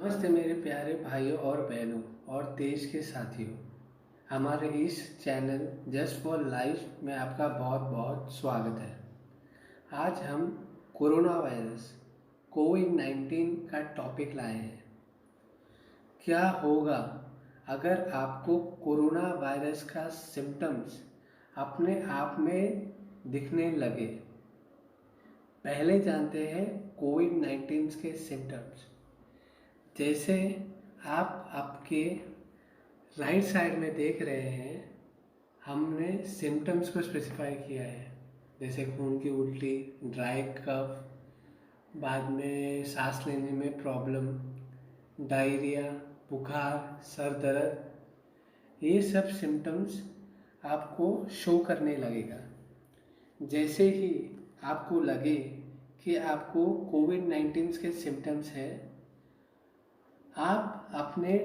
नमस्ते मेरे प्यारे भाइयों और बहनों और देश के साथियों। हमारे इस चैनल जस्ट फॉर लाइफ में आपका बहुत बहुत स्वागत है। आज हम कोरोना वायरस कोविड-19 का टॉपिक लाए हैं। क्या होगा अगर आपको कोरोना वायरस का सिम्टम्स अपने आप में दिखने लगे? पहले जानते हैं कोविड-19 के सिम्टम्स। जैसे आप आपके राइट साइड में देख रहे हैं, हमने सिम्टम्स को स्पेसिफाई किया है। जैसे खून की उल्टी, ड्राई कफ, बाद में सांस लेने में प्रॉब्लम, डायरिया, बुखार, सर दर्द, ये सब सिम्टम्स आपको शो करने लगेगा। जैसे ही आपको लगे कि आपको कोविड-19 के सिम्टम्स हैं, आप अपने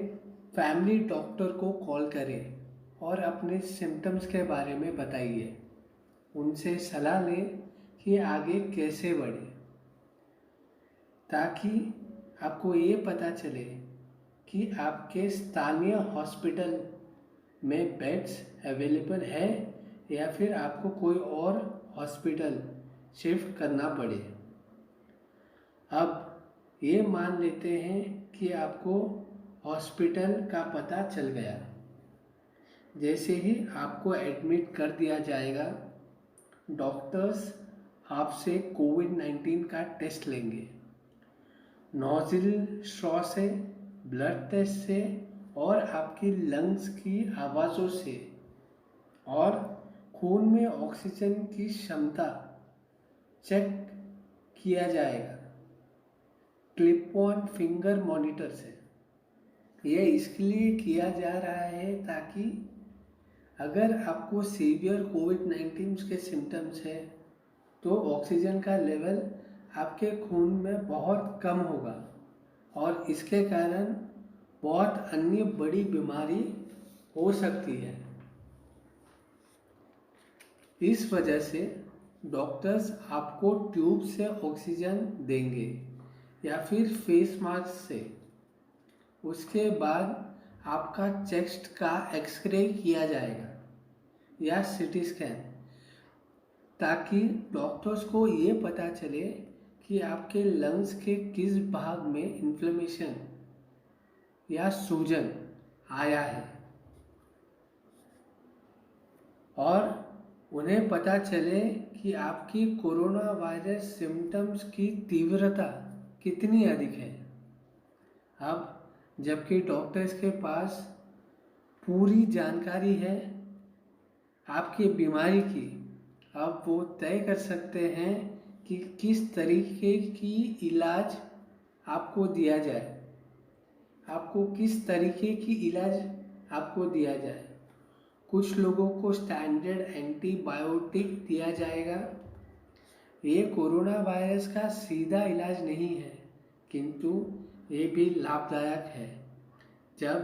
फैमिली डॉक्टर को कॉल करें और अपने सिम्टम्स के बारे में बताइए। उनसे सलाह लें कि आगे कैसे बढ़े, ताकि आपको ये पता चले कि आपके स्थानीय हॉस्पिटल में बेड्स अवेलेबल है या फिर आपको कोई और हॉस्पिटल शिफ्ट करना पड़े। अब ये मान लेते हैं कि आपको हॉस्पिटल का पता चल गया। जैसे ही आपको एडमिट कर दिया जाएगा, डॉक्टर्स आपसे कोविड-19 का टेस्ट लेंगे। नोजिल स्ट्रॉ से, ब्लड टेस्ट से और आपकी लंग्स की आवाज़ों से और खून में ऑक्सीजन की क्षमता चेक किया जाएगा क्लिप ऑन फिंगर मॉनिटर से। यह इसके लिए किया जा रहा है ताकि अगर आपको सीवियर कोविड-19 के सिम्टम्स है तो ऑक्सीजन का लेवल आपके खून में बहुत कम होगा और इसके कारण बहुत अन्य बड़ी बीमारी हो सकती है। इस वजह से डॉक्टर्स आपको ट्यूब से ऑक्सीजन देंगे या फिर फेस मास्क से। उसके बाद आपका चेस्ट का एक्सरे किया जाएगा या सीटी स्कैन, ताकि डॉक्टर्स को ये पता चले कि आपके लंग्स के किस भाग में इन्फ्लेमेशन या सूजन आया है और उन्हें पता चले कि आपकी कोरोना वायरस सिम्टम्स की तीव्रता कितनी अधिक है। अब जबकि डॉक्टर्स के पास पूरी जानकारी है आपकी बीमारी की, अब वो तय कर सकते हैं कि किस तरीके की इलाज आपको दिया जाए, आपको किस तरीके की इलाज आपको दिया जाए। कुछ लोगों को स्टैंडर्ड एंटीबायोटिक दिया जाएगा। ये कोरोना वायरस का सीधा इलाज नहीं है, किंतु ये भी लाभदायक है। जब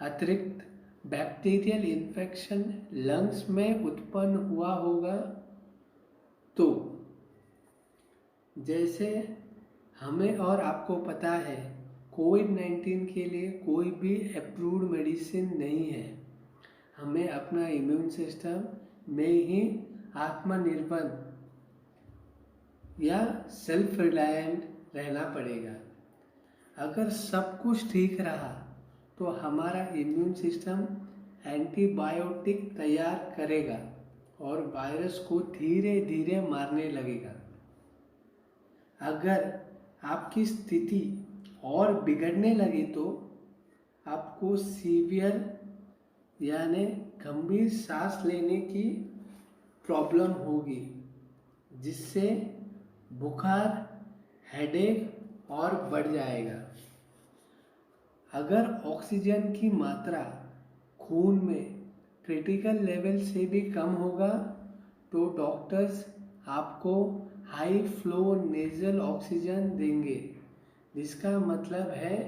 अतिरिक्त बैक्टीरियल इन्फेक्शन लंग्स में उत्पन्न हुआ होगा तो, जैसे हमें और आपको पता है, कोविड-19 के लिए कोई भी अप्रूव्ड मेडिसिन नहीं है। हमें अपना इम्यून सिस्टम में ही आत्मनिर्भर या सेल्फ रिलायंट रहना पड़ेगा। अगर सब कुछ ठीक रहा तो हमारा इम्यून सिस्टम एंटीबायोटिक तैयार करेगा और वायरस को धीरे धीरे मारने लगेगा। अगर आपकी स्थिति और बिगड़ने लगी तो आपको सीवियर यानी गंभीर सांस लेने की प्रॉब्लम होगी, जिससे बुखार, हेडेक और बढ़ जाएगा। अगर ऑक्सीजन की मात्रा खून में क्रिटिकल लेवल से भी कम होगा तो डॉक्टर्स आपको हाई फ्लो नेज़ल ऑक्सीजन देंगे, जिसका मतलब है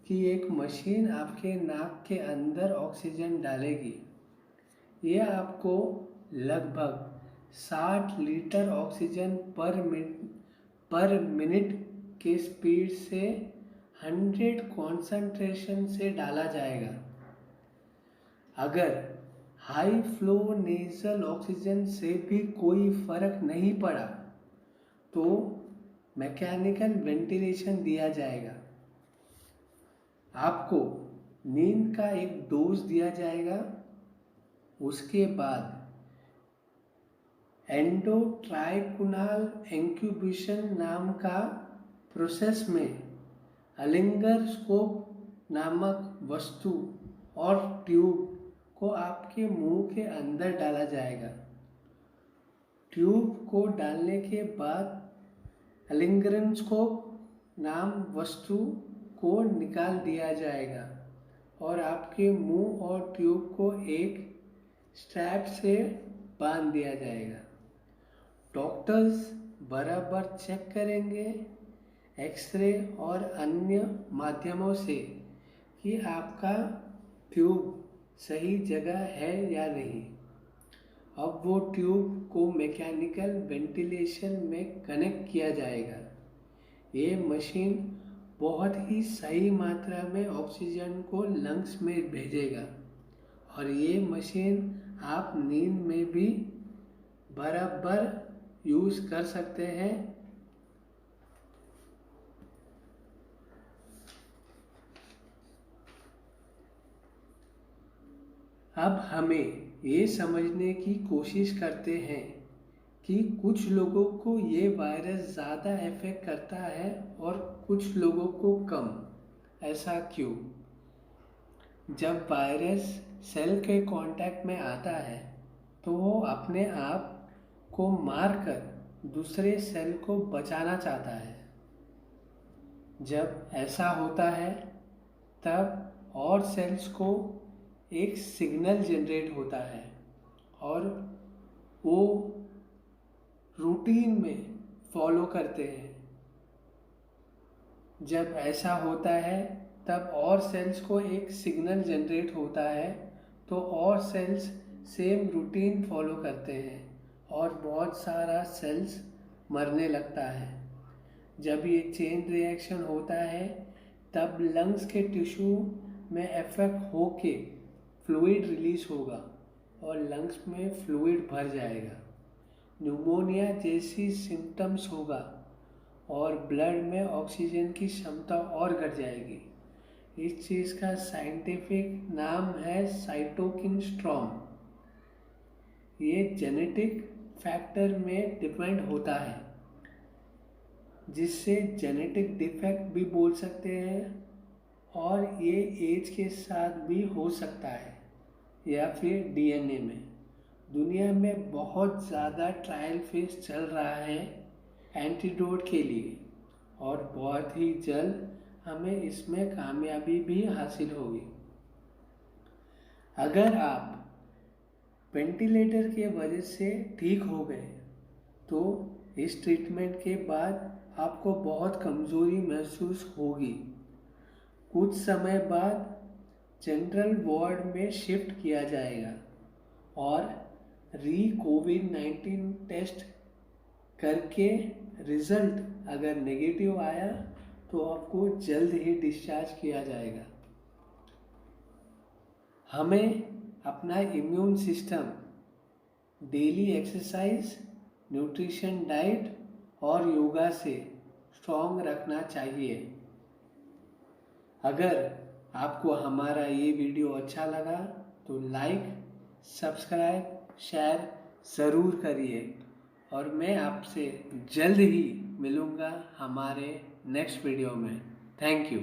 कि एक मशीन आपके नाक के अंदर ऑक्सीजन डालेगी। यह आपको लगभग 60 लीटर ऑक्सीजन पर मिनट के स्पीड से 100 कॉन्सेंट्रेशन से डाला जाएगा। अगर हाई फ्लो नेजल ऑक्सीजन से भी कोई फर्क नहीं पड़ा तो मैकेनिकल वेंटिलेशन दिया जाएगा। आपको नींद का एक डोज दिया जाएगा। उसके बाद एंडोट्राइकुनाल इंक्यूबेशन नाम का प्रोसेस में अलिंगर स्कोप नामक वस्तु और ट्यूब को आपके मुंह के अंदर डाला जाएगा। ट्यूब को डालने के बाद अलिंगरन स्कोप नाम वस्तु को निकाल दिया जाएगा और आपके मुंह और ट्यूब को एक स्ट्रैप से बांध दिया जाएगा। डॉक्टर्स बराबर चेक करेंगे एक्सरे और अन्य माध्यमों से कि आपका ट्यूब सही जगह है या नहीं। अब वो ट्यूब को मैकेनिकल वेंटिलेशन में कनेक्ट किया जाएगा। ये मशीन बहुत ही सही मात्रा में ऑक्सीजन को लंग्स में भेजेगा और ये मशीन आप नींद में भी बराबर यूज़ कर सकते हैं। अब हमें ये समझने की कोशिश करते हैं कि कुछ लोगों को ये वायरस ज़्यादा इफेक्ट करता है और कुछ लोगों को कम। ऐसा क्यों? जब वायरस सेल के कांटेक्ट में आता है तो वो अपने आप को मारकर दूसरे सेल को बचाना चाहता है। जब ऐसा होता है तब और सेल्स को एक सिग्नल जनरेट होता है और वो रूटीन में फॉलो करते हैं। जब ऐसा होता है तब और सेल्स को एक सिग्नल जनरेट होता है तो और सेल्स सेम रूटीन फॉलो करते हैं और बहुत सारा सेल्स मरने लगता है। जब ये चेन रिएक्शन होता है तब लंग्स के टिश्यू में इफेक्ट होके फ्लूइड रिलीज होगा और लंग्स में फ्लूइड भर जाएगा। न्यूमोनिया जैसी सिम्टम्स होगा और ब्लड में ऑक्सीजन की क्षमता और घट जाएगी। इस चीज़ का साइंटिफिक नाम है साइटोकिन स्ट्रॉम। ये जेनेटिक फैक्टर में डिपेंड होता है जिससे जेनेटिक डिफेक्ट भी बोल सकते हैं और ये एज के साथ भी हो सकता है या फिर डीएनए में। दुनिया में बहुत ज़्यादा ट्रायल फेज चल रहा है एंटीडोट के लिए और बहुत ही जल्द हमें इसमें कामयाबी भी हासिल होगी। अगर आप वेंटिलेटर के वजह से ठीक हो गए तो इस ट्रीटमेंट के बाद आपको बहुत कमज़ोरी महसूस होगी। कुछ समय बाद जनरल वार्ड में शिफ्ट किया जाएगा और कोविड-19 टेस्ट करके रिज़ल्ट अगर नेगेटिव आया तो आपको जल्द ही डिस्चार्ज किया जाएगा। हमें अपना immune system daily exercise, nutrition, diet और योगा से स्ट्रॉन्ग रखना चाहिए। अगर आपको हमारा ये वीडियो अच्छा लगा तो लाइक, सब्सक्राइब, शेयर ज़रूर करिए और मैं आपसे जल्द ही मिलूँगा हमारे नेक्स्ट वीडियो में। Thank you.